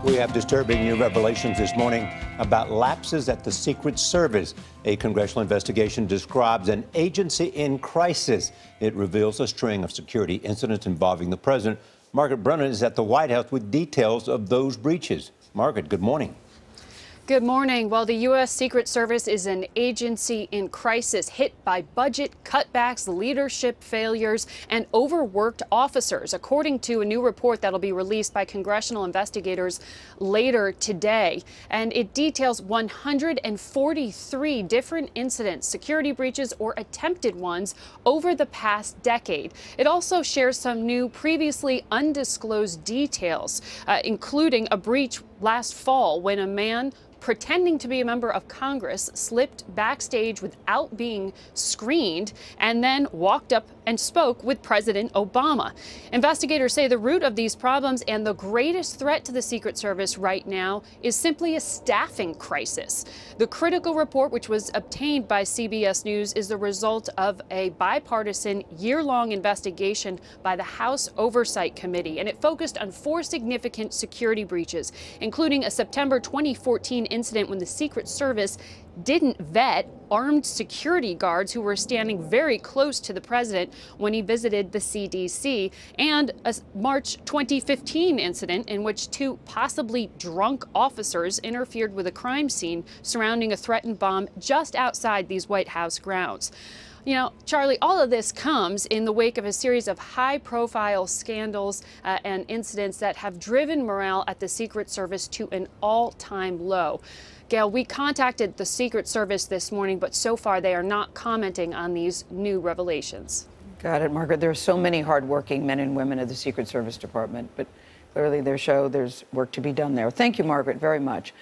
We have disturbing new revelations this morning about lapses at the Secret Service. A congressional investigation describes an agency in crisis. It reveals a string of security incidents involving the president. Margaret Brennan is at the White House with details of those breaches. Margaret, good morning. Good morning. Well, the U.S. Secret Service is an agency in crisis, hit by budget cutbacks, leadership failures, and overworked officers, according to a new report that'll be released by congressional investigators later today. And it details 143 different incidents, security breaches or attempted ones, over the past decade. It also shares some new, previously undisclosed details, including a breach last fall when a man pretending to be a member of Congress slipped backstage without being screened and then walked up and spoke with President Obama. Investigators say the root of these problems and the greatest threat to the Secret Service right now is simply a staffing crisis. The critical report, which was obtained by CBS News, is the result of a bipartisan year-long investigation by the House Oversight Committee, and it focused on 4 significant security breaches, including a September 2014 incident when the Secret Service didn't vet armed security guards who were standing very close to the president when he visited the CDC, and a March 2015 incident in which 2 possibly drunk officers interfered with a crime scene surrounding a threatened bomb just outside these White House grounds. You know, Charlie, all of this comes in the wake of a series of high-profile scandals and incidents that have driven morale at the Secret Service to an all-time low. Gail, we contacted the Secret Service this morning, but so far they are not commenting on these new revelations. Got it, Margaret. There are so many hardworking men and women of the Secret Service Department, but clearly there's work to be done there. Thank you, Margaret, very much.